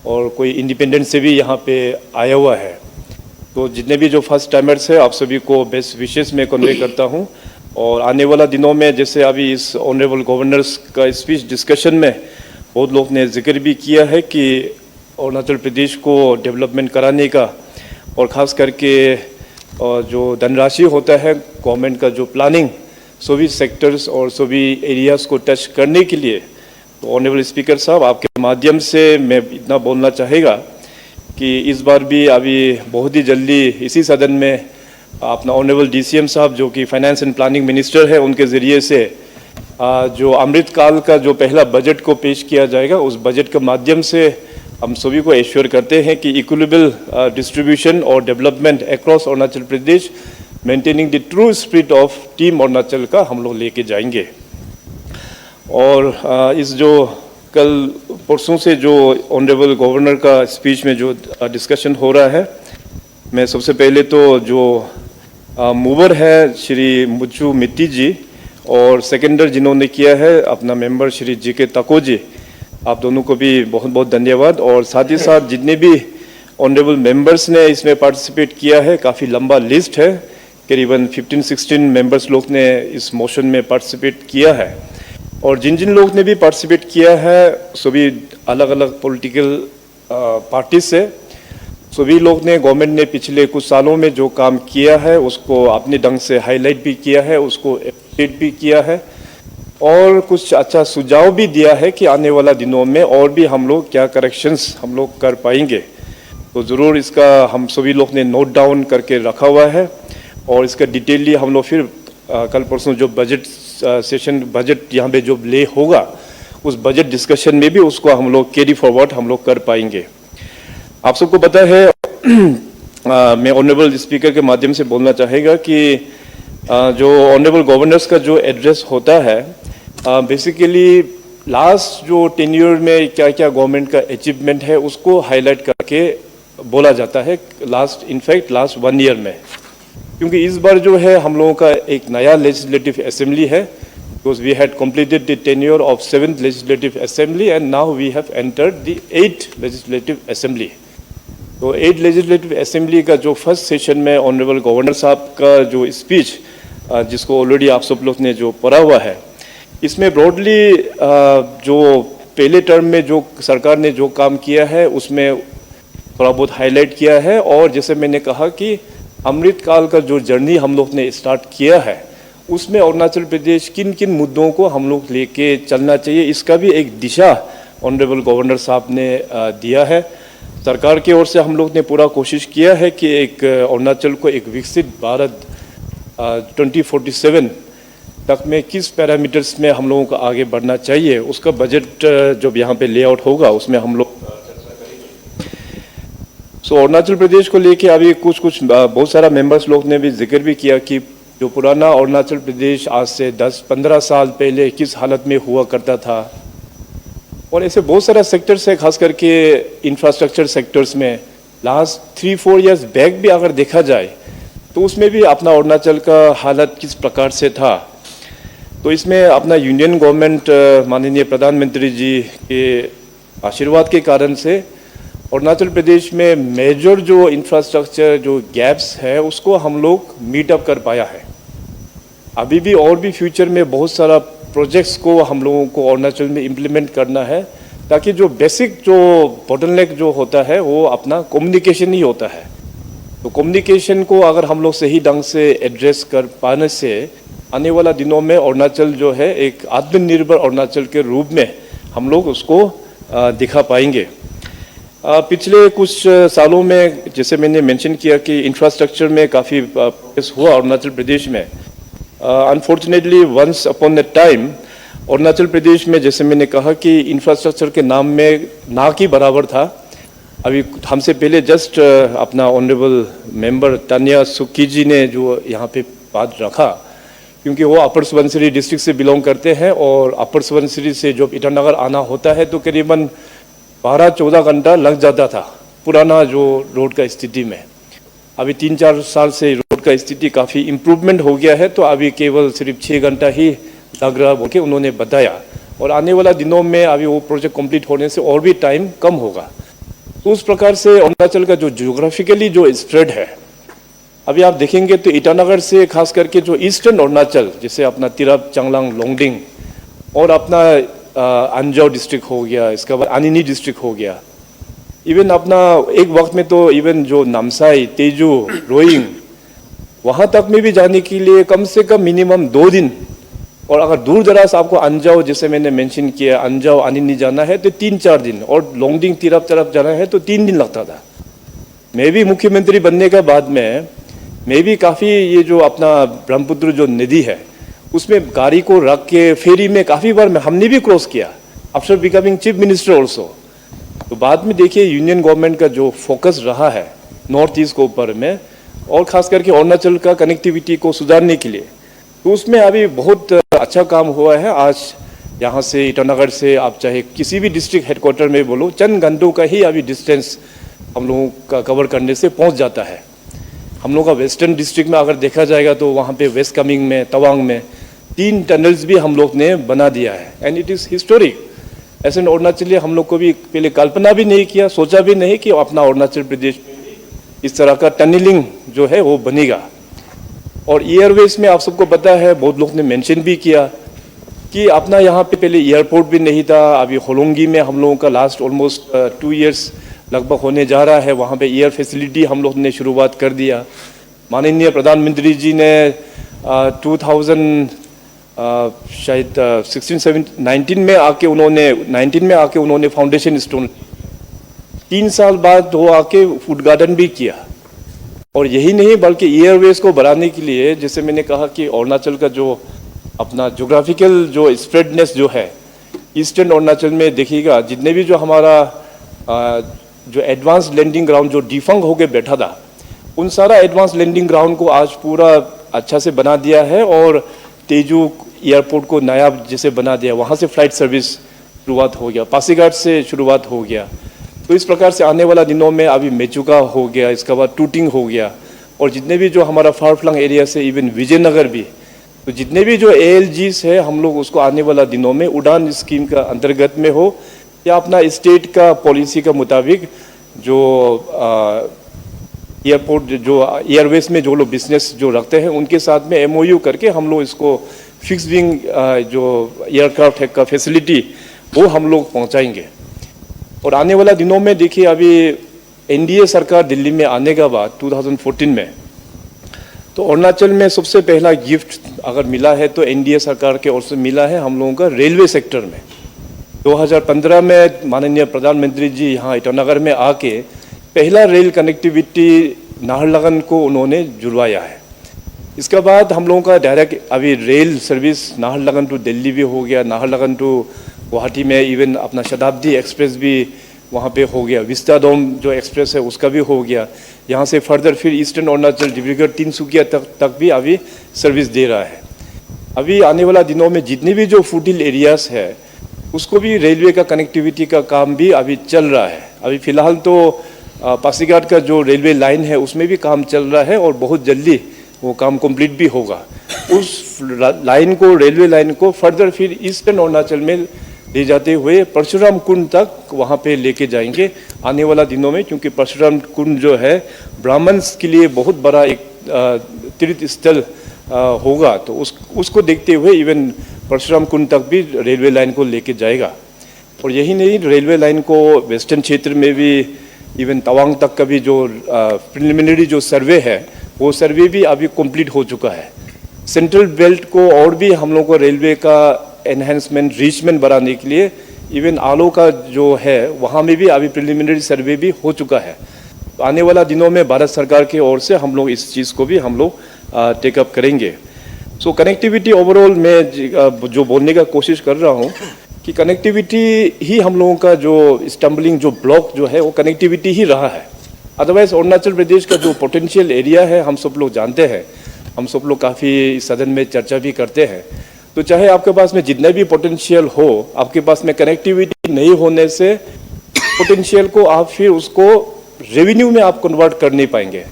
और कोई इंडिपेंडेंट से भी यहाँ पे आया हुआ है। तो जितने भी जो फर्स्ट टाइमर्स है, आप सभी को बेस्ट विशेस में कन्वे करता हूँ। और आने वाला दिनों में जैसे अभी इस ऑनरेबल गवर्नर्स का स्पीच डिस्कशन में बहुत लोग ने जिक्र भी किया है कि अरुणाचल प्रदेश को डेवलपमेंट कराने का, और ख़ास करके जो धनराशि होता है गवर्नमेंट का, जो प्लानिंग सभी सेक्टर्स और सभी एरियाज़ को टच करने के लिए, तो ऑनरेबल स्पीकर साहब आपके माध्यम से मैं इतना बोलना चाहेगा कि इस बार भी अभी बहुत ही जल्दी इसी सदन में अपना ऑनरेबल DCM साहब जो कि फाइनेंस एंड प्लानिंग मिनिस्टर है, उनके ज़रिए से जो अमृतकाल का जो पहला बजट को पेश किया जाएगा, उस बजट के माध्यम से हम सभी को एश्योर करते हैं कि इक्विटेबल डिस्ट्रीब्यूशन और development across Arunachal Pradesh, maintaining the true spirit of team Arunachal का हम लोग लेके जाएंगे। और इस जो कल परसों से जो ऑनरेबल गवर्नर का स्पीच में जो डिस्कशन हो रहा है, मैं सबसे पहले तो जो मूवर है श्री मुच्चू मिट्टी जी, और सेकेंडर जिन्होंने किया है अपना मेंबर श्री GK तको जी, आप दोनों को भी बहुत बहुत धन्यवाद। और साथ ही साथ जितने भी ऑनरेबल मेंबर्स ने इसमें पार्टिसिपेट किया है, काफ़ी लंबा लिस्ट है, करीबन 15-16 मेंबर्स लोग ने इस मोशन में पार्टिसिपेट किया है। और जिन जिन लोग ने भी पार्टिसिपेट किया है सभी अलग अलग पॉलिटिकल पार्टी से, सभी लोग ने गवर्नमेंट ने पिछले कुछ सालों में जो काम किया है उसको अपने ढंग से हाईलाइट भी किया है, उसको एप्रिशिएट भी किया है, और कुछ अच्छा सुझाव भी दिया है कि आने वाला दिनों में और भी हम लोग क्या करेक्शंस हम लोग कर पाएंगे। तो ज़रूर इसका हम सभी लोग ने नोट डाउन करके रखा हुआ है, और इसका डिटेली हम लोग फिर कल परसों जो बजट सेशन, बजट यहाँ पे जो ले होगा, उस बजट डिस्कशन में भी उसको हम लोग कैरी फॉरवर्ड हम लोग कर पाएंगे। आप सबको पता है मैं ऑनरेबल स्पीकर के माध्यम से बोलना चाहेगा कि जो ऑनरेबल गवर्नर्स का जो एड्रेस होता है, बेसिकली लास्ट जो टेन्योर में क्या क्या गवर्नमेंट का अचीवमेंट है उसको हाईलाइट करके बोला जाता है, इनफैक्ट लास्ट 1 ईयर में। क्योंकि इस बार जो है हम लोगों का एक नया लेजिस्लेटिव असेंबली है, because we had completed the tenure of 7th legislative assembly and now we have entered the 8th legislative assembly। तो 8th legislative assembly का जो फर्स्ट सेशन में ऑनरेबल गवर्नर साहब का जो स्पीच, जिसको ऑलरेडी आप सब लोग ने जो पढ़ा हुआ है, इसमें ब्रॉडली जो पहले टर्म में जो सरकार ने जो काम किया है उसमें थोड़ा बहुत हाईलाइट किया है। और जैसे मैंने कहा कि अमृतकाल का जो जर्नी हम लोग ने स्टार्ट किया है, उसमें अरुणाचल प्रदेश किन किन मुद्दों को हम लोग लेके चलना चाहिए, इसका भी एक दिशा ऑनरेबल गवर्नर साहब ने दिया है। सरकार की ओर से हम लोग ने पूरा कोशिश किया है कि एक अरुणाचल को एक विकसित भारत 2047 तक में किस पैरामीटर्स में हम लोगों को आगे बढ़ना चाहिए, उसका बजट जब यहाँ पे लेआउट होगा उसमें हम लोग चर्चा करेंगे। सो अरुणाचल प्रदेश को लेके अभी कुछ बहुत सारा मेंबर्स लोग ने भी जिक्र भी किया कि जो पुराना अरुणाचल प्रदेश आज से 10-15 साल पहले किस हालत में हुआ करता था, और ऐसे बहुत सारा सेक्टर्स है, खास करके इंफ्रास्ट्रक्चर सेक्टर्स में लास्ट 3-4 इयर्स बैक भी अगर देखा जाए तो उसमें भी अपना अरुणाचल का हालत किस प्रकार से था। तो इसमें अपना यूनियन गवर्नमेंट माननीय प्रधानमंत्री जी के आशीर्वाद के कारण से अरुणाचल प्रदेश में मेजर जो इंफ्रास्ट्रक्चर जो गैप्स है उसको हम लोग मीट अप कर पाया है। अभी भी और भी फ्यूचर में बहुत सारा प्रोजेक्ट्स को हम लोगों को अरुणाचल में इम्प्लीमेंट करना है, ताकि जो बेसिक जो बोटलनेक जो होता है वो अपना कम्युनिकेशन ही होता है। तो कम्युनिकेशन को अगर हम लोग सही ढंग से एड्रेस कर पाने से आने वाला दिनों में अरुणाचल जो है एक आत्मनिर्भर अरुणाचल के रूप में हम लोग उसको दिखा पाएंगे। पिछले कुछ सालों में जैसे मैंने मेंशन किया कि इंफ्रास्ट्रक्चर में काफ़ी प्रोग्रेस हुआ अरुणाचल प्रदेश में। Unfortunately once upon the time Arunachal Pradesh में जैसे मैंने कहा कि इंफ्रास्ट्रक्चर के नाम में ना के बराबर था। अभी हमसे पहले जस्ट अपना ऑनरेबल मेंबर तानिया सुक्की जी ने जो यहाँ पे बात रखा, क्योंकि वो अपर सुबनसिरी डिस्ट्रिक्ट से बिलोंग करते हैं और अपर सुबनसिरी से जब ईटानगर आना होता है तो करीबन 12-14 घंटा लग जाता था पुराना जो रोड का स्थिति में। अभी 3-4 साल से रोड का स्थिति काफ़ी इम्प्रूवमेंट हो गया है, तो अभी केवल सिर्फ 6 घंटा ही लग रहा बोल के उन्होंने बताया। और आने वाला दिनों में अभी वो प्रोजेक्ट कंप्लीट होने से और भी टाइम कम होगा। तो उस प्रकार से अरुणाचल का जो जियोग्राफिकली जो स्प्रेड है, अभी आप देखेंगे तो ईटानगर से खास करके जो ईस्टर्न अरुणाचल, जैसे अपना तिरप, चांगलांग, लोंगडिंग और अपना अंजाव डिस्ट्रिक्ट हो गया, इसके बाद अनिनी डिस्ट्रिक्ट हो गया, इवन अपना एक वक्त में तो इवन जो नामसाई, तेजू, रोइंग, वहाँ तक में भी जाने के लिए कम से कम मिनिमम 2 दिन, और अगर दूर दराज आपको अंजाव, जैसे मैंने मेंशन किया, अंजाव अनिनी जाना है तो 3-4 दिन, और लोंगडिंग तिरप तरफ जाना है तो 3 दिन लगता था। मैं भी मुख्यमंत्री बनने के बाद में मैं भी काफ़ी ये जो अपना ब्रह्मपुत्र जो नदी है उसमें गाड़ी को रख के फेरी में काफ़ी बार हमने भी क्रॉस किया, after becoming chief minister also. तो बाद में देखिए यूनियन गवर्नमेंट का जो फोकस रहा है नॉर्थ ईस्ट के ऊपर में, और ख़ास करके अरुणाचल का कनेक्टिविटी को सुधारने के लिए, तो उसमें अभी बहुत अच्छा काम हुआ है। आज यहाँ से ईटानगर से आप चाहे किसी भी डिस्ट्रिक्ट हेडक्वार्टर में बोलो, चंद घंटों का ही अभी डिस्टेंस हम लोगों का कवर करने से पहुँच जाता है। हम लोग का वेस्टर्न डिस्ट्रिक्ट में अगर देखा जाएगा तो वहाँ पे वेस्ट कामेंग में, तवांग में 3 टनल्स भी हम लोग ने बना दिया है, एंड इट इज़ हिस्टोरिक। ऐसे अरुणाचल हम लोग को भी पहले कल्पना भी नहीं किया, सोचा भी नहीं कि अपना अरुणाचल प्रदेश में इस तरह का टनलिंग जो है वो बनेगा। और एयरवेज में आप सबको पता है, बहुत लोग ने मेंशन भी किया कि अपना यहाँ पे पहले एयरपोर्ट भी नहीं था। अभी होलोंगी में हम लोगों का लास्ट ऑलमोस्ट 2 इयर्स लगभग होने जा रहा है, वहाँ पे एयर फैसिलिटी हम लोग ने शुरुआत कर दिया। माननीय प्रधानमंत्री जी ने 2000 शायद 19 में आके उन्होंने फाउंडेशन स्टोन, 3 साल बाद वो आके फूड गार्डन भी किया। और यही नहीं बल्कि एयरवेज को बढ़ाने के लिए, जैसे मैंने कहा कि अरुणाचल का जो अपना जोग्राफिकल जो स्प्रेडनेस जो है, ईस्टर्न अरुणाचल में देखिएगा जितने भी जो हमारा जो एडवांस लैंडिंग ग्राउंड जो डिफंग होके बैठा था, उन सारा एडवांस लैंडिंग ग्राउंड को आज पूरा अच्छा से बना दिया है, और तेजू एयरपोर्ट को नया जैसे बना दिया, वहाँ से फ्लाइट सर्विस शुरुआत हो गया, पासीघाट से शुरुआत हो गया। तो इस प्रकार से आने वाला दिनों में अभी मेचुका हो गया, इसके बाद टूटिंग हो गया, और जितने भी जो हमारा फार फ्लंग एरिया से इवन विजयनगर भी, तो जितने भी जो ALGs है हम लोग उसको आने वाला दिनों में उड़ान स्कीम का अंतर्गत में हो या अपना स्टेट का पॉलिसी का मुताबिक जो एयरपोर्ट जो एयरवेज में जो लोग बिजनेस जो रखते हैं उनके साथ में MOU करके हम लोग इसको फिक्स विंग जो एयरक्राफ्ट है का फैसिलिटी वो हम लोग पहुंचाएंगे। और आने वाला दिनों में देखिए, अभी NDA सरकार दिल्ली में आने के बाद 2014 में, तो अरुणाचल में सबसे पहला गिफ्ट अगर मिला है तो NDA सरकार के ओर से मिला है हम लोगों का रेलवे सेक्टर में। 2015 में माननीय प्रधानमंत्री जी यहाँ ईटानगर में आके पहला रेल कनेक्टिविटी नाहरलगुन को उन्होंने जुड़वाया है। इसके बाद हम लोगों का डायरेक्ट अभी rail service Naharlagun to Delhi भी हो गया, नाहरलगुन टू गुवाहाटी में इवन अपना शताब्दी एक्सप्रेस भी वहाँ पे हो गया, विस्ताडोम जो एक्सप्रेस है उसका भी हो गया। यहाँ से फर्दर फिर ईस्टर्न अरुणाचल डिब्रूगढ़ तिनसुकिया तक भी अभी सर्विस दे रहा है। अभी आने वाला दिनों में जितने भी जो फुटिल एरियाज है उसको भी रेलवे का कनेक्टिविटी का काम भी अभी चल रहा है। अभी फिलहाल तो पासीघाट का जो रेलवे लाइन है उसमें भी काम चल रहा है, और बहुत जल्दी वो काम कंप्लीट भी होगा। उस लाइन को, रेलवे लाइन को फर्दर फिर ईस्टर्न अरुणाचल में ले जाते हुए परशुराम कुंड तक वहाँ पे लेके जाएंगे आने वाला दिनों में, क्योंकि परशुराम कुंड जो है ब्राह्मण्स के लिए बहुत बड़ा एक तीर्थ स्थल होगा। तो उसको देखते हुए इवन परशुराम कुंड तक भी रेलवे लाइन को लेके जाएगा। और यही नहीं, रेलवे लाइन को वेस्टर्न क्षेत्र में भी इवन तवांग तक का भी जो प्रिलिमिनरी जो सर्वे है वो सर्वे भी अभी कंप्लीट हो चुका है। सेंट्रल बेल्ट को और भी हम लोग को रेलवे का एनहेंसमेंट, रीचमेंट बढ़ाने के लिए इवन आलो का जो है वहाँ में भी अभी प्रिलिमिनरी सर्वे भी हो चुका है। तो आने वाला दिनों में भारत सरकार की ओर से हम लोग इस चीज़ को भी हम लोग टेकअप करेंगे। सो कनेक्टिविटी ओवरऑल मैं जो बोलने का कोशिश कर रहा हूँ कि कनेक्टिविटी ही हम लोगों का जो स्टम्बलिंग जो ब्लॉक जो है वो कनेक्टिविटी ही रहा है। अदरवाइज अरुणाचल प्रदेश का जो पोटेंशियल एरिया है हम सब लोग जानते हैं, हम सब लोग काफ़ी सदन में चर्चा भी करते हैं। तो चाहे आपके पास में जितना भी पोटेंशियल हो, आपके पास में कनेक्टिविटी नहीं होने से पोटेंशियल को आप फिर उसको रेवेन्यू में आप कन्वर्ट कर नहीं पाएंगे।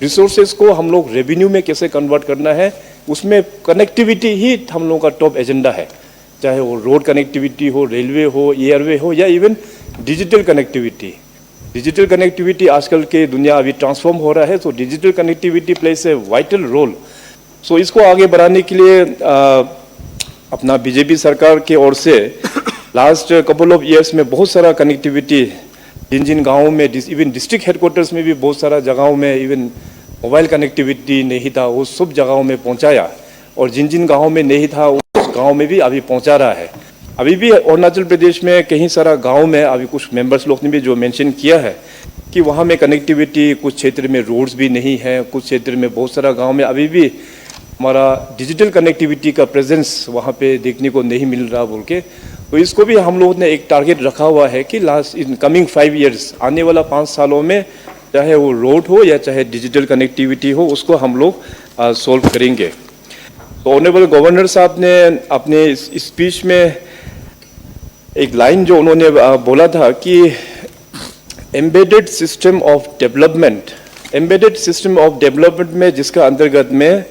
रिसोर्सेज को हम लोग रेवेन्यू में कैसे कन्वर्ट करना है, उसमें कनेक्टिविटी ही हम लोगों का टॉप एजेंडा है। चाहे वो रोड कनेक्टिविटी हो, रेलवे हो, एयरवे हो, या even digital connectivity. Digital connectivity आजकल के दुनिया अभी ट्रांसफॉर्म हो रहा है, तो digital connectivity plays a vital role. So इसको आगे बढ़ाने के लिए अपना बीजेपी सरकार की ओर से लास्ट कपल ऑफ ईयर्स में बहुत सारा कनेक्टिविटी जिन जिन गाँवों में, इवन डिस्ट्रिक्ट हेडक्वार्टर्स में भी बहुत सारा जगहों में इवन मोबाइल कनेक्टिविटी नहीं था, वो सब जगहों में पहुंचाया, और जिन जिन गाँवों में नहीं था उस गाँव में भी अभी पहुंचा रहा है। अभी भी अरुणाचल प्रदेश में कहीं सारा गांव में अभी कुछ मेंबर्स लोग ने भी जो मेंशन किया है कि वहाँ में कनेक्टिविटी, कुछ क्षेत्र में रोड्स भी नहीं है, कुछ क्षेत्र में बहुत सारा गांव में अभी भी हमारा डिजिटल कनेक्टिविटी का प्रेजेंस वहाँ पे देखने को नहीं मिल रहा बोल के। तो इसको भी हम लोगों ने एक टारगेट रखा हुआ है कि लास्ट इन कमिंग 5 ईयर्स, आने वाला 5 सालों में चाहे वो रोड हो या चाहे डिजिटल कनेक्टिविटी हो, उसको हम लोग सोल्व करेंगे। तो ऑनरेबल गवर्नर साहब ने अपने इस स्पीच में एक लाइन जो उन्होंने बोला था कि embedded system of development, embedded system of development में जिसका अंतर्गत में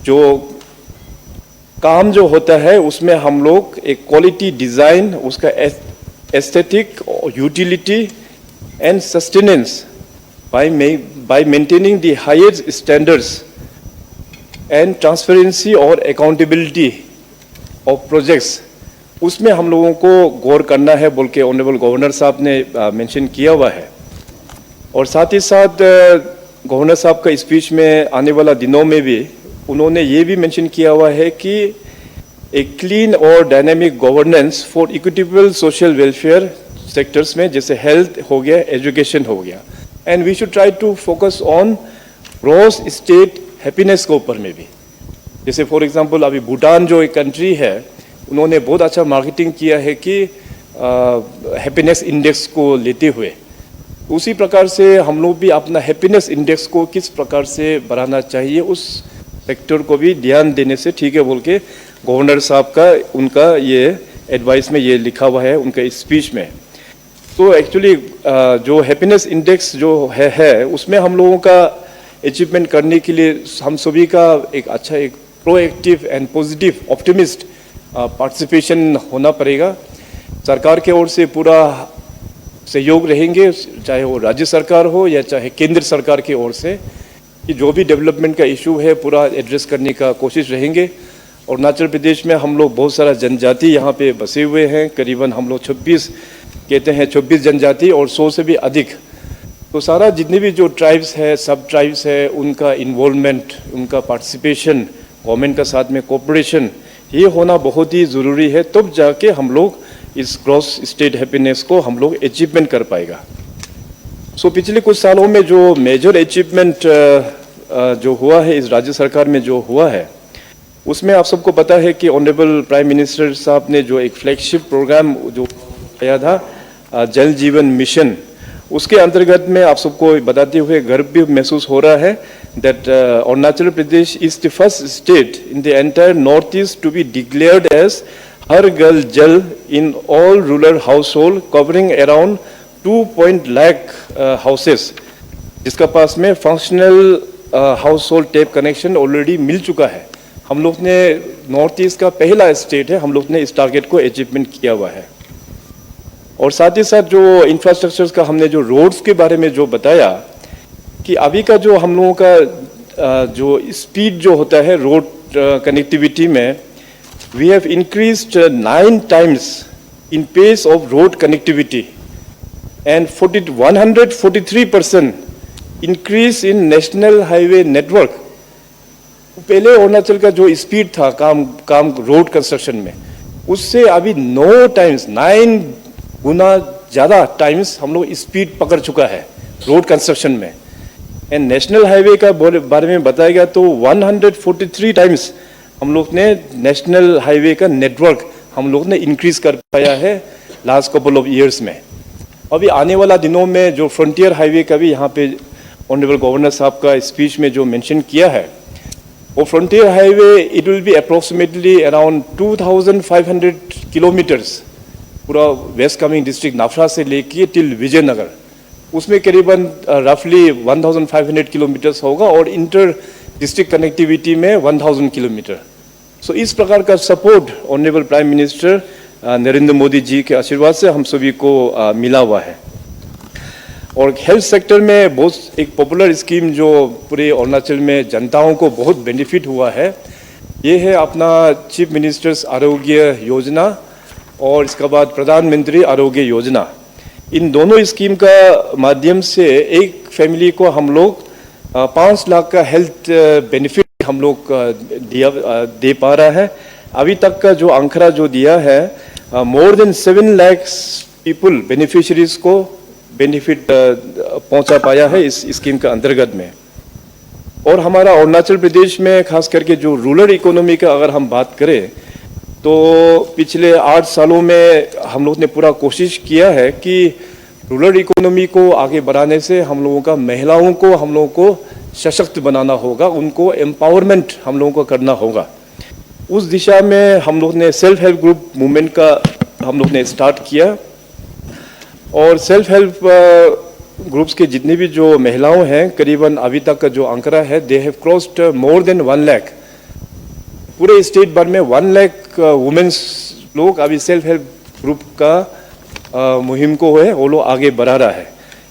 जो काम जो होता है उसमें हम लोग एक क्वालिटी डिज़ाइन, उसका aesthetic, utility and sustenance bye maintaining the highest standards and transparency और अकाउंटेबिलिटी ऑफ प्रोजेक्ट्स, उसमें हम लोगों को गौर करना है बोल के ऑनरेबल गवर्नर साहब ने मेंशन किया हुआ है। और साथ ही साथ गवर्नर साहब का स्पीच में आने वाला दिनों में भी उन्होंने ये भी मेंशन किया हुआ है कि एक क्लीन और dynamic governance for equitable social welfare sectors में, जैसे हेल्थ हो गया, एजुकेशन हो गया, and we should try to focus on gross state happiness के ऊपर में भी। जैसे फॉर एग्जांपल अभी भूटान जो एक कंट्री है, उन्होंने बहुत अच्छा मार्केटिंग किया है कि हैप्पीनेस इंडेक्स को लेते हुए, उसी प्रकार से हम लोग भी अपना हैप्पीनेस इंडेक्स को किस प्रकार से बढ़ाना चाहिए उस सेक्टर को भी ध्यान देने से ठीक है बोल के गवर्नर साहब का उनका ये एडवाइस में ये लिखा हुआ है उनका स्पीच में। तो एक्चुअली जो हैप्पीनेस इंडेक्स जो है उसमें हम लोगों का अचीवमेंट करने के लिए हम सभी का एक अच्छा, एक proactive and positive optimist participation होना पड़ेगा। सरकार के ओर से पूरा सहयोग रहेंगे, चाहे वो राज्य सरकार हो या चाहे केंद्र सरकार की ओर से, कि जो भी डेवलपमेंट का इशू है पूरा एड्रेस करने का कोशिश रहेंगे। अरुणाचल प्रदेश में हम लोग बहुत सारा जनजाति यहाँ पे बसे हुए हैं, करीबन हम लोग 26 कहते हैं 26 जनजाति और 100 से भी अधिक। तो सारा जितने भी जो ट्राइब्स है, सब ट्राइब्स है, उनका इन्वॉल्वमेंट, उनका पार्टिसिपेशन, गवर्नमेंट का साथ में कोऑपरेशन, ये होना बहुत ही ज़रूरी है, तब जाके हम लोग इस क्रॉस स्टेट हैप्पीनेस को हम लोग अचीवमेंट कर पाएगा। सो पिछले कुछ सालों में जो मेजर अचीवमेंट जो हुआ है इस राज्य सरकार में जो हुआ है, उसमें आप सबको पता है कि ऑनरेबल प्राइम मिनिस्टर साहब ने जो एक फ्लैगशिप प्रोग्राम जो किया था जल जीवन मिशन, उसके अंतर्गत में आप सबको बताते हुए गर्व भी महसूस हो रहा है that Arunachal Pradesh is the first state in the entire northeast to be declared as Har Ghar Jal in all rural household, covering around 2 lakh houses, जिसका पास में functional household tap connection already मिल चुका है। हम लोग ने north east का पहला स्टेट है, हम लोग ने इस टारगेट को अचीवमेंट किया हुआ है। और साथ ही साथ जो इंफ्रास्ट्रक्चर्स का हमने जो रोड्स के बारे में जो बताया कि अभी का जो हम लोगों का जो स्पीड जो होता है रोड कनेक्टिविटी में, we have increased 9 times in pace of road connectivity and 143% increase in national highway network. पहले अरुणाचल का जो स्पीड था काम रोड कंस्ट्रक्शन में, उससे अभी 9 गुना ज़्यादा टाइम्स हम लोग स्पीड पकड़ चुका है रोड कंस्ट्रक्शन में। एंड नेशनल हाईवे का बारे में बताया गया तो 143 टाइम्स हम लोग ने नेशनल हाईवे का नेटवर्क हम लोग ने इंक्रीज कर पाया है लास्ट कपल ऑफ ईयर्स में। अभी आने वाला दिनों में जो फ्रंटियर हाईवे का भी यहाँ पे ऑनरेबल गवर्नर साहब का स्पीच में जो मेंशन किया है, वो frontier highway it will be approximately around 2500 kilometres, पूरा वेस्ट कामेंग डिस्ट्रिक्ट नाफरा से लेके टिल विजयनगर, उसमें करीबन रफली 1500 किलोमीटर्स होगा और इंटर डिस्ट्रिक्ट कनेक्टिविटी में 1000 किलोमीटर। सो इस प्रकार का support honourable prime minister Narendra Modi ji के आशीर्वाद से हम सभी को मिला हुआ है। और हेल्थ सेक्टर में बहुत एक पॉपुलर स्कीम जो पूरे अरुणाचल में जनताओं को बहुत बेनिफिट हुआ है, ये है अपना चीफ मिनिस्टर्स आरोग्य योजना और इसके बाद प्रधानमंत्री आरोग्य योजना। इन दोनों स्कीम का माध्यम से एक फैमिली को हम लोग 5 लाख का हेल्थ बेनिफिट हम लोग दे पा रहा है। अभी तक का जो आंकड़ा जो दिया है, more than 7 lakh people beneficiaries को बेनिफिट पहुंचा पाया है इस स्कीम के अंतर्गत में। और हमारा अरुणाचल प्रदेश में खास करके जो रूरल इकोनॉमी का अगर हम बात करें तो पिछले 8 सालों में हम लोग ने पूरा कोशिश किया है कि रूरल इकोनॉमी को आगे बढ़ाने से हम लोगों का महिलाओं को हम लोगों को सशक्त बनाना होगा, उनको एम्पावरमेंट हम लोगों को करना होगा। उस दिशा में हम लोग ने सेल्फ हेल्प ग्रुप मूवमेंट का हम लोग ने स्टार्ट किया और सेल्फ हेल्प ग्रुप्स के जितने भी जो महिलाओं हैं, करीबन अभी तक का जो आंकड़ा है, they have crossed more than 1 lakh. पूरे स्टेट भर में 1 लाख वुमेन्स लोग अभी सेल्फ हेल्प ग्रुप का मुहिम को है वो लोग आगे बढ़ा रहा है।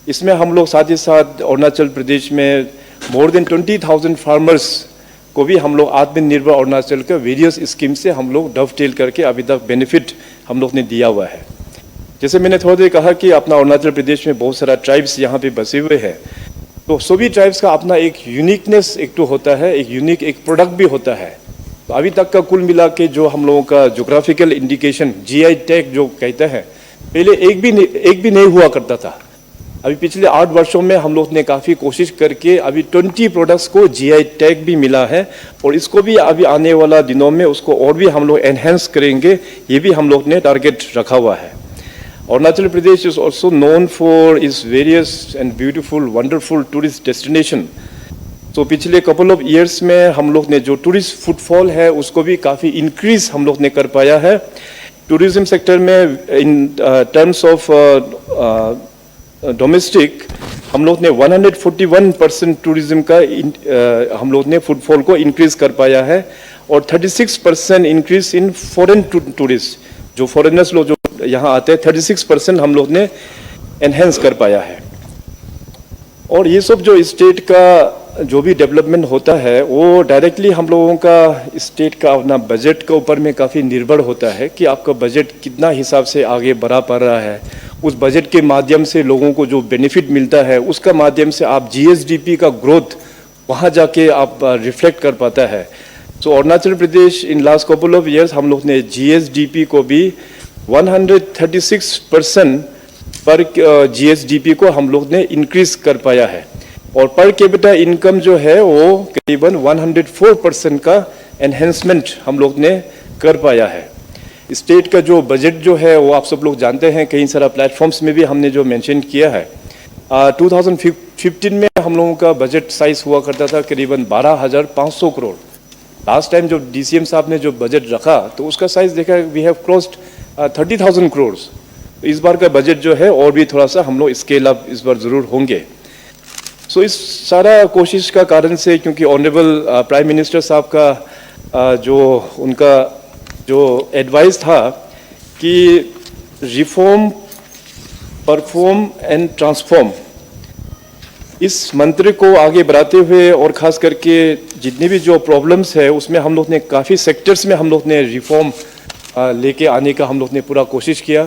इसमें हम लोग साथ ही साथ अरुणाचल प्रदेश में मोर देन 20,000 फार्मर्स को भी हम लोग आत्मनिर्भर अरुणाचल का वेरियस स्कीम से हम लोग डवटेल करके अभी तक बेनिफिट हम लोग ने दिया हुआ है। जैसे मैंने थोड़ी देर कहा कि अपना अरुणाचल प्रदेश में बहुत सारा ट्राइब्स यहाँ पे बसे हुए हैं, तो सभी ट्राइब्स का अपना एक यूनिकनेस एक तो होता है, एक यूनिक एक प्रोडक्ट भी होता है। तो अभी तक का कुल मिला के जो हम लोगों का जोग्राफिकल इंडिकेशन GI टैग जो कहते हैं, पहले एक भी नहीं हुआ करता था। अभी पिछले 8 वर्षों में हम लोग ने काफ़ी कोशिश करके अभी 20 प्रोडक्ट्स को GI टैग भी मिला है और इसको भी अभी आने वाला दिनों में उसको और भी हम लोग एनहेंस करेंगे, ये भी हम लोग ने टारगेट रखा हुआ है। Arunachal Pradesh is also known for its various and beautiful wonderful tourist destination. तो पिछले कपल ऑफ ईयर्स में हम लोग ने जो टूरिस्ट फुटफॉल है उसको भी काफ़ी इंक्रीज हम लोग ने कर पाया है। टूरिज्म सेक्टर में इन टर्म्स ऑफ डोमेस्टिक हम लोग ने 141% टूरिज्म का हम लोग ने फुटफॉल को इंक्रीज कर पाया है और 36% इंक्रीज इन फॉरेन टूरिस्ट, जो फॉरेनर्स लोग जो यहाँ आते हैं 36% हम लोग ने एनहेंस कर पाया है। और ये सब जो स्टेट का जो भी डेवलपमेंट होता है वो डायरेक्टली हम लोगों का स्टेट का अपना बजट के ऊपर में काफ़ी निर्भर होता है कि आपका बजट कितना हिसाब से आगे बढ़ा पा रहा है। उस बजट के माध्यम से लोगों को जो बेनिफिट मिलता है उसका माध्यम से आप GSDP का ग्रोथ वहाँ जाके आप रिफ्लेक्ट कर पाता है। So Arunachal Pradesh in last couple of years हम लोग ने GSDP को भी 136% पर GSDP को हम लोग ने इंक्रीज कर पाया है और पर कैपिटा इनकम जो है वो करीबन 104% का एनहेंसमेंट हम लोग ने कर पाया है। स्टेट का जो बजट जो है वो आप सब लोग जानते हैं, कई सारा प्लेटफॉर्म्स में भी हमने जो मेंशन किया है। 2015 में हम लोगों का बजट साइज हुआ करता था करीबन 12,500 करोड़। लास्ट टाइम जो DCM साहब ने जो बजट रखा तो उसका साइज देखा, वी हैव क्रॉस्ड 30,000 करोड़। इस बार का बजट जो है और भी थोड़ा सा हम लोग स्केल अप इस बार ज़रूर होंगे। सो इस सारा कोशिश का कारण से, क्योंकि ऑनरेबल प्राइम मिनिस्टर साहब का जो उनका जो एडवाइस था कि रिफॉर्म, परफॉर्म एंड ट्रांसफॉर्म, इस मंत्र को आगे बढ़ाते हुए और ख़ास करके जितनी भी जो प्रॉब्लम्स है उसमें हम लोग ने काफ़ी सेक्टर्स में हम लोग ने रिफॉर्म लेके आने का हम लोग ने पूरा कोशिश किया।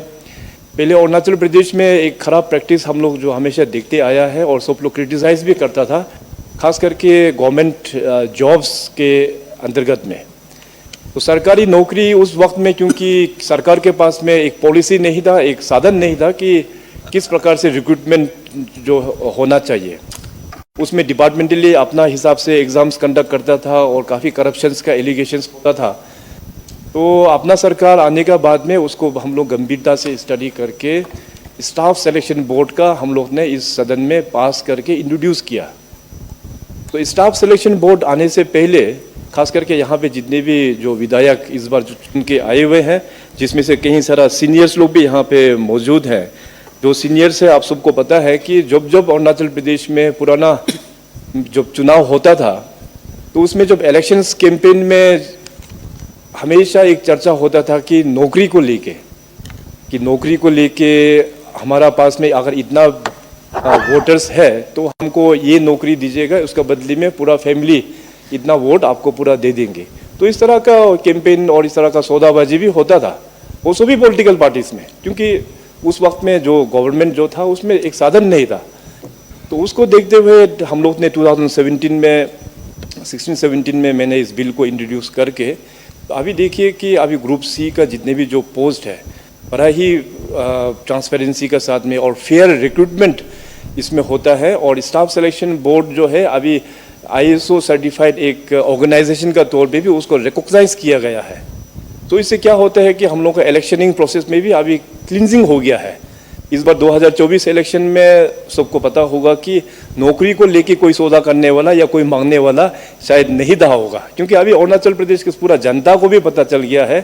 पहले अरुणाचल प्रदेश में एक ख़राब प्रैक्टिस हम लोग जो हमेशा देखते आया है और सब लोग क्रिटिसाइज़ भी करता था, खास करके गवर्नमेंट जॉब्स के अंतर्गत में। तो सरकारी नौकरी उस वक्त में, क्योंकि सरकार के पास में एक पॉलिसी नहीं था, एक साधन नहीं था कि किस प्रकार से रिक्रूटमेंट जो होना चाहिए, उसमें डिपार्टमेंटली अपना हिसाब से एग्ज़ाम्स कंडक्ट करता था और काफ़ी करप्शंस का एलिगेशंस होता था। तो अपना सरकार आने का बाद में उसको हम लोग गंभीरता से स्टडी करके स्टाफ सिलेक्शन बोर्ड का हम लोग ने इस सदन में पास करके इंट्रोड्यूस किया। तो स्टाफ सिलेक्शन बोर्ड आने से पहले खास करके यहाँ पे जितने भी जो विधायक इस बार चुन के आए हुए हैं, जिसमें से कई सारा सीनियर्स लोग भी यहाँ पे मौजूद हैं। जो सीनियर्स है, आप सबको पता है कि जब जब अरुणाचल प्रदेश में पुराना जब चुनाव होता था तो उसमें जब इलेक्शंस कैंपेन में हमेशा एक चर्चा होता था कि नौकरी को लेके हमारा पास में अगर इतना वोटर्स है तो हमको ये नौकरी दीजिएगा, उसका बदले में पूरा फैमिली इतना वोट आपको पूरा दे देंगे। तो इस तरह का कैंपेन और इस तरह का सौदाबाजी भी होता था वो सभी पॉलिटिकल पार्टीज में, क्योंकि उस वक्त में जो गवर्नमेंट जो था उसमें एक साधन नहीं था। तो उसको देखते हुए हम लोग ने 2017 में 16-17 में मैंने इस बिल को इंट्रोड्यूस करके, तो अभी देखिए कि अभी ग्रुप सी का जितने भी जो पोस्ट है बड़ा ही ट्रांसपेरेंसी के साथ में और फेयर रिक्रूटमेंट इसमें होता है। और स्टाफ सिलेक्शन बोर्ड जो है अभी ISO सर्टिफाइड एक ऑर्गेनाइजेशन का तौर पे भी उसको रिकॉग्नाइज किया गया है। तो इससे क्या होता है कि हम लोग का इलेक्शनिंग प्रोसेस में भी अभी क्लिनजिंग हो गया है। इस बार 2024 इलेक्शन में सबको पता होगा कि नौकरी को लेके कोई सौदा करने वाला या कोई मांगने वाला शायद नहीं रहा होगा, क्योंकि अभी अरुणाचल प्रदेश के पूरा जनता को भी पता चल गया है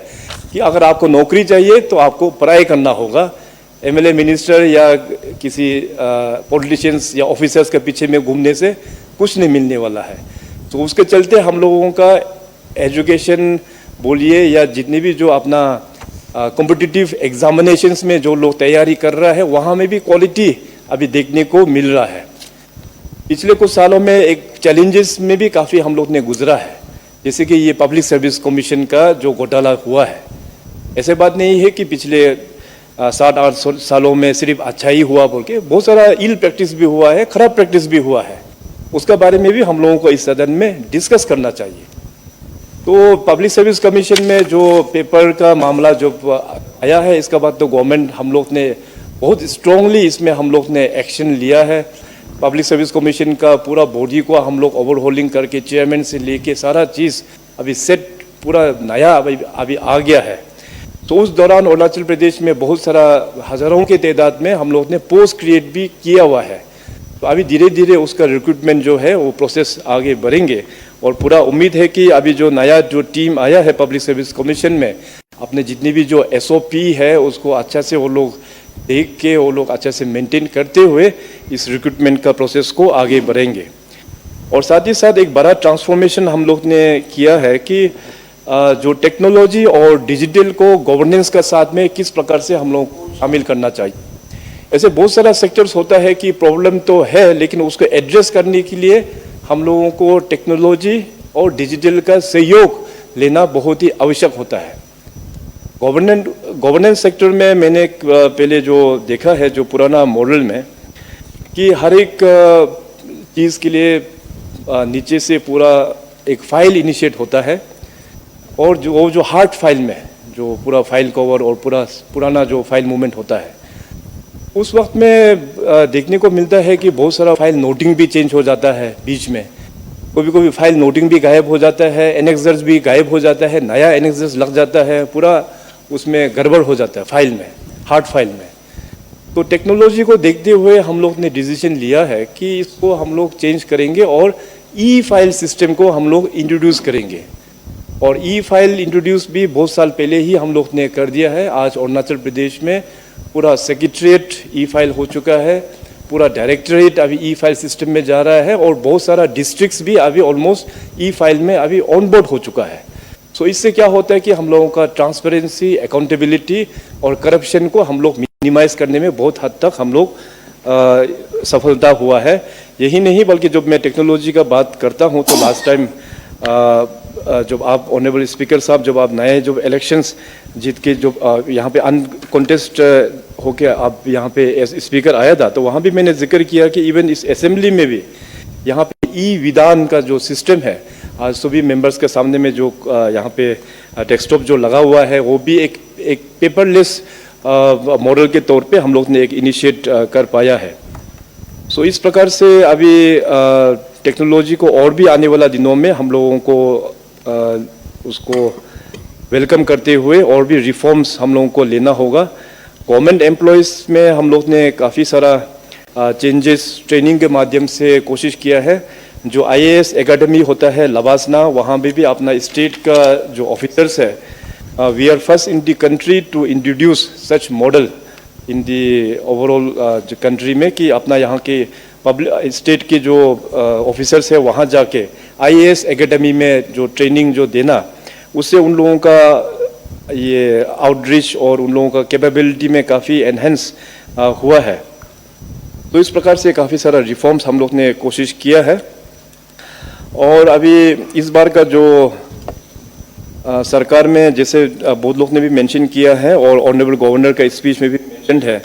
कि अगर आपको नौकरी चाहिए तो आपको पढ़ाई करना होगा। MLA मिनिस्टर या किसी पॉलिटिशियंस या ऑफिसर्स के पीछे में घूमने से कुछ नहीं मिलने वाला है। तो उसके चलते हम लोगों का एजुकेशन बोलिए या जितनी भी जो अपना कॉम्पिटिटिव एग्जामिनेशंस में जो लोग तैयारी कर रहा है वहाँ में भी क्वालिटी अभी देखने को मिल रहा है। पिछले कुछ सालों में एक चैलेंजेस में भी काफ़ी हम लोग ने गुजरा है, जैसे कि ये पब्लिक सर्विस कमीशन का जो घोटाला हुआ है। ऐसे बात नहीं है कि पिछले 7-8 सालों में सिर्फ अच्छा ही हुआ बोल के, बहुत सारा इल प्रैक्टिस भी हुआ है, खराब प्रैक्टिस भी हुआ है। उसका बारे में भी हम लोगों को इस सदन में डिस्कस करना चाहिए। तो पब्लिक सर्विस कमीशन में जो पेपर का मामला जो आया है, इसका बाद तो गवर्नमेंट हम लोग ने बहुत स्ट्रांगली इसमें हम लोग ने एक्शन लिया है। पब्लिक सर्विस कमीशन का पूरा बॉडी को हम लोग ओवरहोलिंग करके चेयरमैन से लेके सारा चीज़ अभी सेट पूरा नया अभी आ गया है। तो उस दौरान अरुणाचल प्रदेश में बहुत सारा हज़ारों के तादाद में हम लोग ने पोस्ट क्रिएट भी किया हुआ है। तो अभी धीरे धीरे उसका रिक्रूटमेंट जो है वो प्रोसेस आगे बढ़ेंगे और पूरा उम्मीद है कि अभी जो नया जो टीम आया है पब्लिक सर्विस कमीशन में, अपने जितनी भी जो SOP है उसको अच्छा से वो लोग देख के वो लोग अच्छा से मेंटेन करते हुए इस रिक्रूटमेंट का प्रोसेस को आगे बढ़ेंगे। और साथ ही साथ एक बड़ा ट्रांसफॉर्मेशन हम लोग ने किया है कि जो टेक्नोलॉजी और डिजिटल को गवर्नेंस का साथ में किस प्रकार से हम लोग शामिल करना चाहिए। ऐसे बहुत सारा सेक्टर्स होता है कि प्रॉब्लम तो है, लेकिन उसको एड्रेस करने के लिए हम लोगों को टेक्नोलॉजी और डिजिटल का सहयोग लेना बहुत ही आवश्यक होता है। गवर्नेंस सेक्टर में मैंने पहले जो देखा है जो पुराना मॉडल में कि हर एक चीज़ के लिए नीचे से पूरा एक फाइल इनिशिएट होता है और जो हार्ड फाइल में जो पूरा फाइल कवर और पुराना जो फाइल मूवमेंट होता है उस वक्त में देखने को मिलता है कि बहुत सारा फाइल नोटिंग भी चेंज हो जाता है बीच में। कभी कभी फाइल नोटिंग भी गायब हो जाता है, एनेक्सर्स भी गायब हो जाता है, नया एनेक्सर्स लग जाता है, पूरा उसमें गड़बड़ हो जाता है फाइल में, हार्ड फाइल में। तो टेक्नोलॉजी को देखते हुए हम लोग ने डिसीजन लिया है कि इसको हम लोग चेंज करेंगे और E-फाइल सिस्टम को हम लोग इंट्रोड्यूस करेंगे। और E-फाइल इंट्रोड्यूस भी बहुत साल पहले ही हम लोग ने कर दिया है। आज अरुणाचल प्रदेश में पूरा सेक्रेटरीट E-फाइल हो चुका है, पूरा डायरेक्टरेट अभी E-फाइल सिस्टम में जा रहा है और बहुत सारा डिस्ट्रिक्ट्स भी अभी ऑलमोस्ट E-फाइल में अभी ऑन बोर्ड हो चुका है। सो इससे क्या होता है कि हम लोगों का ट्रांसपेरेंसी, अकाउंटेबिलिटी और करप्शन को हम लोग मिनिमाइज करने में बहुत हद तक हम लोग सफलता हुआ है। यही नहीं बल्कि जब मैं टेक्नोलॉजी का बात करता हूँ तो लास्ट टाइम जब आप ऑनरेबल स्पीकर साहब जब आप नए जो इलेक्शंस जीत के जो यहाँ पे अनकॉन्टेस्ट होके आप यहाँ पे स्पीकर आया था, तो वहाँ भी मैंने जिक्र किया कि इवन इस असेंबली में भी यहाँ पे ई-विधान का जो सिस्टम है, आज सभी मेंबर्स के सामने में जो यहाँ पे डेस्कटॉप जो लगा हुआ है वो भी एक पेपरलेस मॉडल के तौर पे हम लोग ने एक इनिशिएट कर पाया है। सो इस प्रकार से अभी टेक्नोलॉजी को और भी आने वाला दिनों में हम लोगों को उसको वेलकम करते हुए और भी रिफॉर्म्स हम लोगों को लेना होगा। गवर्नमेंट एम्प्लॉयज़ में हम लोग ने काफ़ी सारा चेंजेस ट्रेनिंग के माध्यम से कोशिश किया है। जो IAS एकेडमी होता है लवासना, वहाँ भी अपना स्टेट का जो ऑफिसर्स है, we are first in the country to introduce such model in the overall country में कि अपना यहाँ के पब्लिक स्टेट के जो ऑफिसर्स है वहाँ जाके IAS एकेडमी में जो ट्रेनिंग जो देना, उससे उन लोगों का ये आउटरीच और उन लोगों का कैपेबिलिटी में काफ़ी एनहेंस हुआ है। तो इस प्रकार से काफ़ी सारा रिफॉर्म्स हम लोग ने कोशिश किया है। और अभी इस बार का जो सरकार में, जैसे बहुत लोग ने भी मेंशन किया है और ऑनरेबल गवर्नर का स्पीच में भी मेंशन्ड है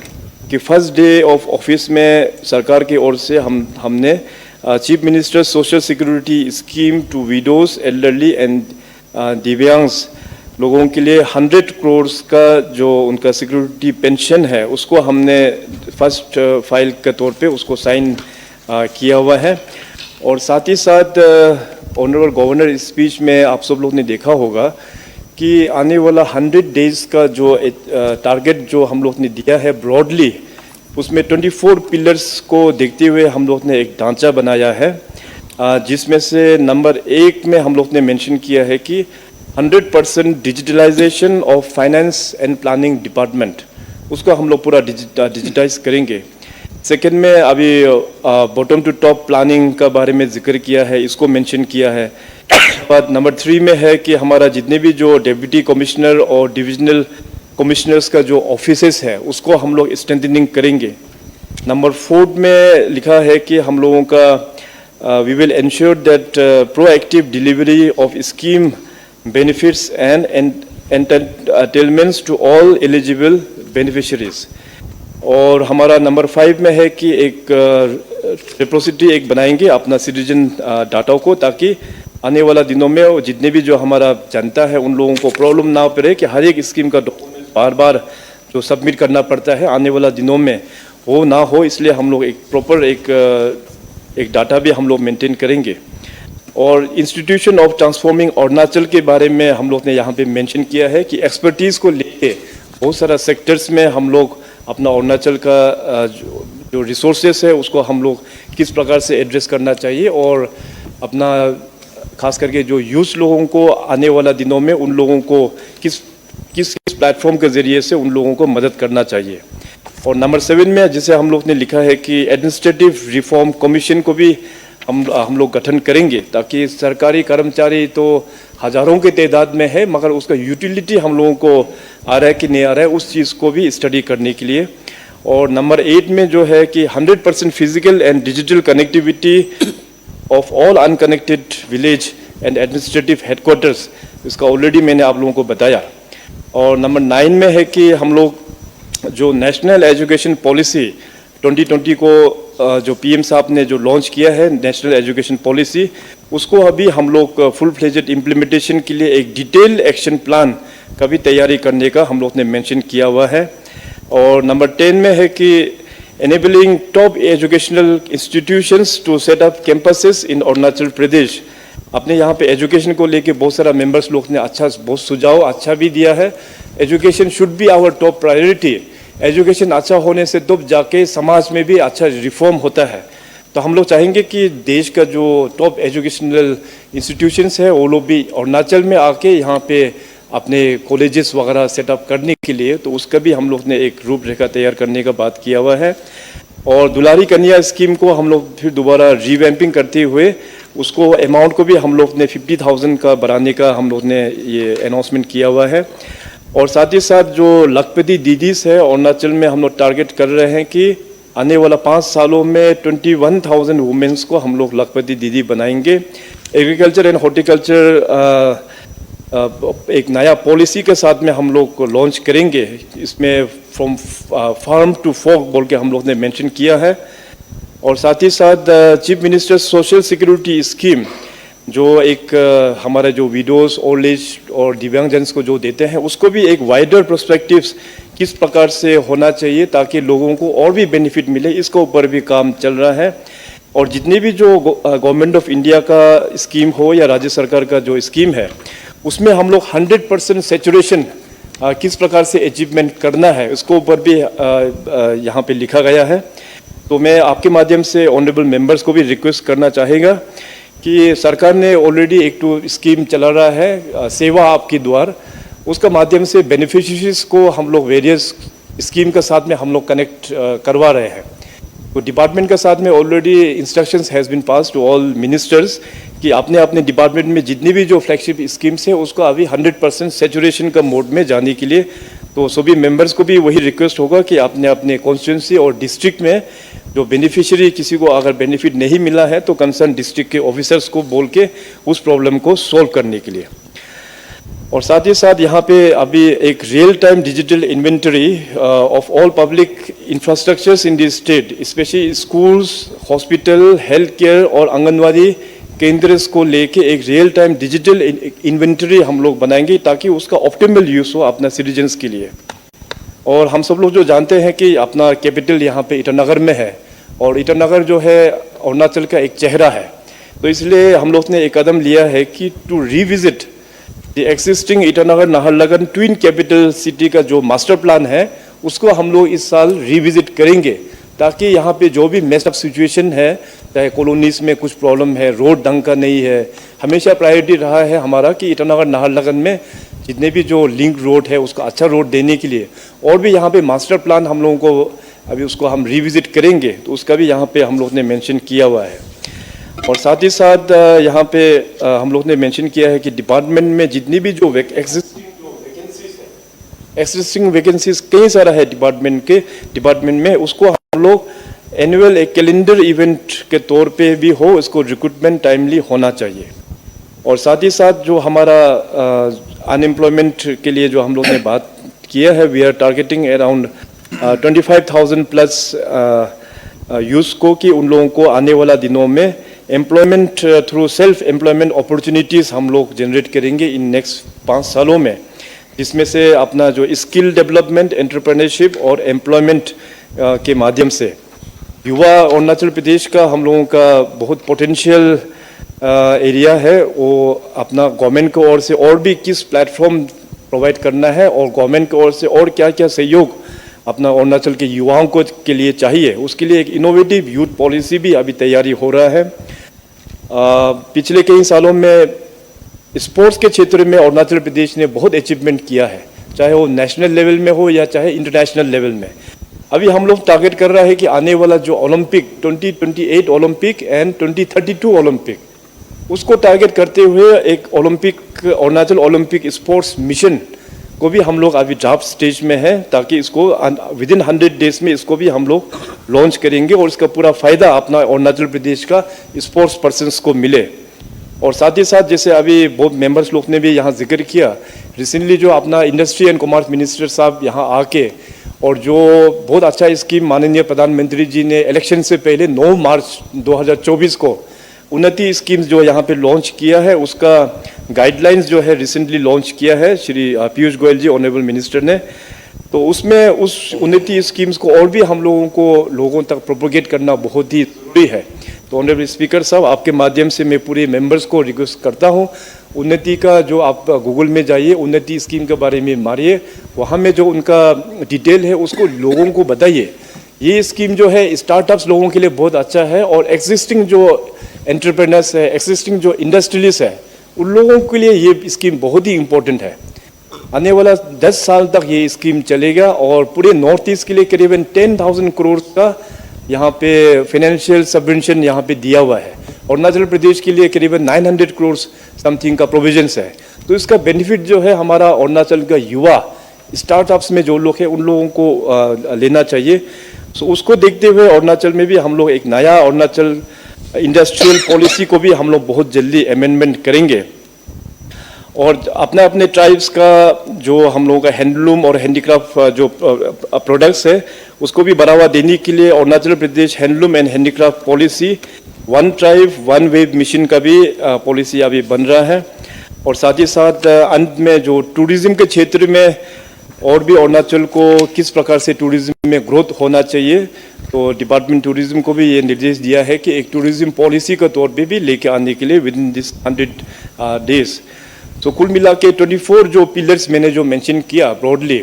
कि फर्स्ट डे ऑफ ऑफिस में सरकार की ओर से हमने chief minister social security scheme to widows, elderly and दिव्यांग्स लोगों के लिए 100 करोड़ का जो उनका सिक्योरिटी पेंशन है उसको हमने फर्स्ट फाइल के तौर पे उसको साइन किया हुआ है। और साथ ही साथ ऑनरेबल गवर्नर स्पीच में आप सब लोग ने देखा होगा कि आने वाला 100 डेज का जो टारगेट जो हम लोग ने दिया है ब्रॉडली, उसमें 24 पिलर्स को देखते हुए हम लोग ने एक ढांचा बनाया है, जिसमें से नंबर 1 में हम लोग ने मेंशन किया है कि 100% digitalization of finance and planning department, उसको हम लोग पूरा डिजिटाइज करेंगे। सेकेंड में अभी बॉटम टू टॉप प्लानिंग का बारे में जिक्र किया है, इसको मेंशन किया है। बाद नंबर 3 में है कि हमारा जितने भी जो डेप्यूटी कमिश्नर और डिविजनल कमिश्नर्स का जो ऑफिसेस है उसको हम लोग स्ट्रेंथनिंग करेंगे। नंबर 4 में लिखा है कि हम लोगों का we will ensure that proactive delivery of scheme benefits and entitlements to all eligible beneficiaries। और हमारा नंबर 5 में है कि एक रेप्रोसिटी एक बनाएंगे अपना सिटीजन डाटा को, ताकि आने वाला दिनों में जितने भी जो हमारा जनता है उन लोगों को प्रॉब्लम ना पड़े कि हर एक स्कीम का डॉक्यूमेंट बार बार जो सबमिट करना पड़ता है, आने वाला दिनों में वो ना हो, इसलिए हम लोग एक प्रॉपर एक डाटा भी हम लोग मेंटेन करेंगे। और इंस्टीट्यूशन ऑफ ट्रांसफॉर्मिंग अरुणाचल के बारे में हम लोग ने यहाँ पे मेंशन किया है कि एक्सपर्टीज़ को लेके बहुत सारा सेक्टर्स में हम लोग अपना अरुणाचल का जो रिसोर्सेस है उसको हम लोग किस प्रकार से एड्रेस करना चाहिए, और अपना खास करके जो यूथ लोगों को आने वाला दिनों में उन लोगों को किस प्लेटफॉर्म के ज़रिए से उन लोगों को मदद करना चाहिए। और नंबर 7 में जिसे हम लोग ने लिखा है कि एडमिनिस्ट्रेटिव रिफॉर्म कमीशन को भी हम लोग गठन करेंगे, ताकि सरकारी कर्मचारी तो हज़ारों के तादाद में है मगर उसका यूटिलिटी हम लोगों को आ रहा है कि नहीं आ रहा है, उस चीज़ को भी स्टडी करने के लिए। और नंबर 8 में जो है कि 100% physical and digital connectivity of all unconnected village and administrative headquarters, इसका ऑलरेडी मैंने आप लोगों को बताया। और नंबर 9 में है कि हम लोग जो नेशनल एजुकेशन पॉलिसी 2020 को जो पीएम साहब ने जो लॉन्च किया है नेशनल एजुकेशन पॉलिसी, उसको अभी हम लोग फुल फ्लेजेड इम्प्लीमेंटेशन के लिए एक डिटेल एक्शन प्लान का भी तैयारी करने का हम लोग ने मेंशन किया हुआ है। और नंबर 10 में है कि enabling top educational institutions to set up campuses in Arunachal Pradesh. अपने यहाँ पे एजुकेशन को लेके बहुत सारा मेंबर्स लोग ने बहुत सुझाव अच्छा भी दिया है। Education should be our top priority. Education अच्छा होने से तब जाके समाज में भी अच्छा रिफॉर्म होता है। तो हम लोग चाहेंगे कि देश का जो टॉप एजुकेशनल इंस्टीट्यूशंस है वो लोग भी अरुणाचल में आके यहाँ पे अपने कॉलेजेस वगैरह सेटअप करने के लिए, तो उसका भी हम लोग ने एक रूपरेखा तैयार करने का बात किया हुआ है। और दुलारी कन्या स्कीम को हम लोग फिर दोबारा रिवैम्पिंग करते हुए उसको अमाउंट को भी हम लोग ने 50,000 का बढ़ाने का हम लोग ने ये अनाउंसमेंट किया हुआ है। और साथ ही साथ जो लखपति दीदीज है अरुणाचल में हम लोग टारगेट कर रहे हैं कि आने वाला 5 सालों में 21,000 वुमेन्स को हम लोग लखपति दीदी बनाएंगे। एग्रीकल्चर एंड हॉर्टिकल्चर एक नया पॉलिसी के साथ में हम लोग को लॉन्च करेंगे। इसमें फ्रॉम फार्म टू फोक बोल के हम लोग ने मेंशन किया है। और साथ ही साथ chief minister social security scheme जो एक हमारे जो विडोज, ओल्ड एज और दिव्यांगजन्स को जो देते हैं, उसको भी एक वाइडर पर्सपेक्टिव्स किस प्रकार से होना चाहिए ताकि लोगों को और भी बेनिफिट मिले, इसके ऊपर भी काम चल रहा है। और जितने भी जो गवर्नमेंट ऑफ इंडिया का स्कीम हो या राज्य सरकार का जो स्कीम है, उसमें हम लोग 100% सेचुरेशन किस प्रकार से अचीवमेंट करना है, उसको ऊपर भी यहाँ पे लिखा गया है। तो मैं आपके माध्यम से ऑनरेबल मेंबर्स को भी रिक्वेस्ट करना चाहेगा कि सरकार ने ऑलरेडी एक तो स्कीम चला रहा है सेवा आपके द्वार, उसका माध्यम से बेनिफिशियरीज को हम लोग वेरियस स्कीम के साथ में हम लोग कनेक्ट करवा रहे हैं। तो डिपार्टमेंट के साथ में already instructions has been pass to all ministers कि अपने अपने डिपार्टमेंट में जितनी भी जो फ्लैगशिप स्कीम्स है उसको अभी 100% सेचुरेशन का मोड में जाने के लिए तो सभी मेंबर्स को भी वही रिक्वेस्ट होगा कि आपने अपने कॉन्स्टिट्यूंसी और डिस्ट्रिक्ट में जो बेनिफिशियरी किसी को अगर बेनिफिट नहीं मिला है तो कंसर्न डिस्ट्रिक्ट के ऑफिसर्स को बोल के उस प्रॉब्लम को सॉल्व करने के लिए। और साथ ही साथ यहाँ पे अभी एक real time digital inventory of all public infrastructures in this state, specially schools, hospital, health care और आंगनवाड़ी केंद्र को लेके एक रियल टाइम डिजिटल इन्वेंटरी हम लोग बनाएंगे ताकि उसका ऑप्टिमल यूज हो अपना सिटीजन्स के लिए। और हम सब लोग जो जानते हैं कि अपना कैपिटल यहाँ पे ईटानगर में है और ईटानगर जो है अरुणाचल का एक चेहरा है, तो इसलिए हम लोग ने एक कदम लिया है कि to revisit the existing Itanagar Naharlagun twin capital city का जो मास्टर प्लान है उसको हम लोग इस साल रिविजिट करेंगे ताकि यहाँ पे जो भी मेस्ड अप सिचुएशन है, चाहे कॉलोनीज में कुछ प्रॉब्लम है, रोड ढंग का नहीं है, हमेशा प्रायोरिटी रहा है हमारा कि ईटानगर नाहरलगुन में जितने भी जो लिंक रोड है उसका अच्छा रोड देने के लिए। और भी यहाँ पे मास्टर प्लान हम लोगों को अभी उसको हम रिविजिट करेंगे तो उसका भी यहाँ पे हम लोग ने मेंशन किया हुआ है। और साथ ही साथ यहाँ पे हम लोग ने मेंशन किया है कि डिपार्टमेंट में जितनी भी जो एक्सिस्टिंग वैकेंसीज कई सारा है डिपार्टमेंट में, उसको हम लोग एनुअल एक कैलेंडर इवेंट के तौर पे भी हो, इसको रिक्रूटमेंट टाइमली होना चाहिए। और साथ ही साथ जो हमारा अनएम्प्लॉयमेंट के लिए जो हम लोग ने बात किया है, we are targeting around 25,000 plus youth को कि उन लोगों को आने वाला दिनों में employment through self employment opportunities हम लोग जनरेट करेंगे इन नेक्स्ट 5 सालों में, जिसमें से अपना जो स्किल डेवलपमेंट, एंटरप्रेन्योरशिप और एम्प्लॉयमेंट के माध्यम से युवा अरुणाचल प्रदेश का हम लोगों का बहुत पोटेंशियल एरिया है, वो अपना गवर्नमेंट की ओर से और भी किस प्लेटफॉर्म प्रोवाइड करना है और गवर्नमेंट की ओर से और क्या क्या सहयोग अपना अरुणाचल के युवाओं को के लिए चाहिए, उसके लिए एक इनोवेटिव यूथ पॉलिसी भी अभी तैयारी हो रहा है। पिछले कई सालों में स्पोर्ट्स के क्षेत्र में अरुणाचल प्रदेश ने बहुत अचीवमेंट किया है, चाहे वो नेशनल लेवल में हो या चाहे इंटरनेशनल लेवल में। अभी हम लोग टारगेट कर रहा है कि आने वाला जो ओलंपिक 2028 ओलंपिक एंड 2032 ओलंपिक, उसको टारगेट करते हुए एक Olympic Arunachal Olympic sports mission को भी हम लोग अभी ड्राफ्ट स्टेज में है, ताकि इसको विदिन 100 डेज में इसको भी हम लोग लॉन्च करेंगे और इसका पूरा फायदा अपना अरुणाचल प्रदेश का स्पोर्ट्स पर्सन्स को मिले। और साथ ही साथ जैसे अभी बहुत मेंबर्स लोग ने भी यहाँ जिक्र किया, रिसेंटली जो अपना इंडस्ट्री एंड कॉमर्स मिनिस्टर साहब यहाँ आके और जो बहुत अच्छा स्कीम माननीय प्रधानमंत्री जी ने इलेक्शन से पहले 9 मार्च 2024 को उन्नति स्कीम्स जो यहाँ पे लॉन्च किया है, उसका गाइडलाइंस जो है रिसेंटली लॉन्च किया है श्री पीयूष गोयल जी ऑनरेबल मिनिस्टर ने। तो उसमें उस उन्नति स्कीम्स को और भी हम लोगों तक प्रोपोगेट करना बहुत ही जरूरी है। तो ऑनरेबल स्पीकर साहब, आपके माध्यम से मैं पूरे मेंबर्स को रिक्वेस्ट करता हूँ, उन्नति का जो आप गूगल में जाइए, उन्नति स्कीम के बारे में मारिए, वहाँ में जो उनका डिटेल है उसको लोगों को बताइए। ये स्कीम जो है स्टार्टअप्स लोगों के लिए बहुत अच्छा है और एग्जिस्टिंग जो एंटरप्रेन्योर्स है, एग्जिस्टिंग जो इंडस्ट्रियलिस्ट है, उन लोगों के लिए ये स्कीम बहुत ही इम्पोर्टेंट है। आने वाला 10 साल तक ये स्कीम चलेगा और पूरे नॉर्थ ईस्ट के लिए करीबन 10,000 करोड़ का यहाँ पे फाइनेंशियल सबवेंशन यहाँ पे दिया हुआ है। अरुणाचल प्रदेश के लिए करीबन 900 करोड़ समथिंग का प्रोविजंस है। तो इसका बेनिफिट जो है हमारा अरुणाचल का युवा स्टार्टअप्स में जो लोग हैं उन लोगों को लेना चाहिए। सो उसको देखते हुए अरुणाचल में भी हम लोग एक नया अरुणाचल इंडस्ट्रियल पॉलिसी को भी हम लोग बहुत जल्दी अमेंडमेंट करेंगे। और अपने अपने ट्राइब्स का जो हम लोगों का हैंडलूम और हैंडीक्राफ्ट जो प्रोडक्ट्स है उसको भी बढ़ावा देने के लिए Arunachal Pradesh handloom and handicraft policy 1 tribe 1 web mission का भी पॉलिसी अभी बन रहा है। और साथ ही साथ अंत में जो टूरिज्म के क्षेत्र में और भी अरुणाचल को किस प्रकार से टूरिज्म में ग्रोथ होना चाहिए, तो डिपार्टमेंट टूरिज्म को भी ये निर्देश दिया है कि एक टूरिज्म पॉलिसी के तौर पे भी लेके आने के लिए विद इन दिस 100 डेज। तो कुल मिला के 24 जो पिलर्स मैंने जो मेंशन किया ब्रॉडली,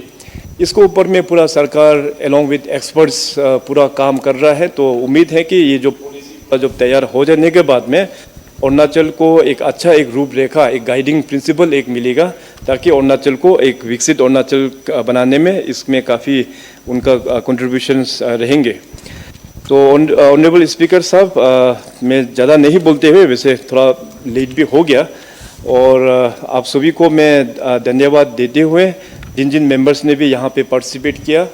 इसको ऊपर में पूरा सरकार अलॉन्ग विद एक्सपर्ट्स पूरा काम कर रहा है। तो उम्मीद है कि ये जो पॉलिसी जब तैयार हो जाने के बाद में अरुणाचल को एक अच्छा एक रूपरेखा, एक गाइडिंग प्रिंसिपल एक मिलेगा, ताकि अरुणाचल को एक विकसित अरुणाचल बनाने में इसमें काफ़ी उनका कंट्रीब्यूशंस रहेंगे। तो ऑनरेबल स्पीकर साहब, मैं ज़्यादा नहीं बोलते हुए, वैसे थोड़ा लेट भी हो गया, और आप सभी को मैं धन्यवाद देते हुए जिन जिन मेंबर्स ने भी यहाँ पे पार्टिसिपेट किया,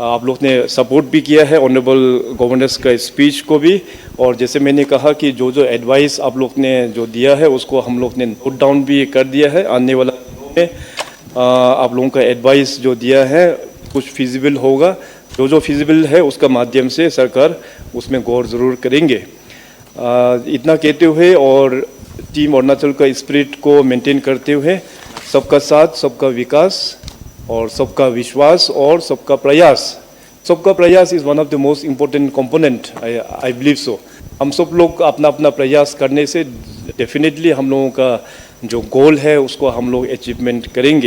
आप लोग ने सपोर्ट भी किया है ऑनरेबल गवर्नर्स का स्पीच को भी। और जैसे मैंने कहा कि जो जो एडवाइस आप लोग ने जो दिया है उसको हम लोग ने नोट डाउन भी कर दिया है। आने वाला दिनों में आप लोगों का एडवाइस जो दिया है कुछ फिजिबल होगा, जो फिजिबल है उसका माध्यम से सरकार उसमें गौर ज़रूर करेंगे। इतना कहते हुए और टीम अरुणाचल का स्पिरिट को मेंटेन करते हुए सबका साथ, सबका विकास और सबका विश्वास और सबका प्रयास is one of the most important component, I believe so. हम सब लोग अपना अपना प्रयास करने से डेफिनेटली हम लोगों का जो गोल है उसको हम लोग अचीवमेंट करेंगे।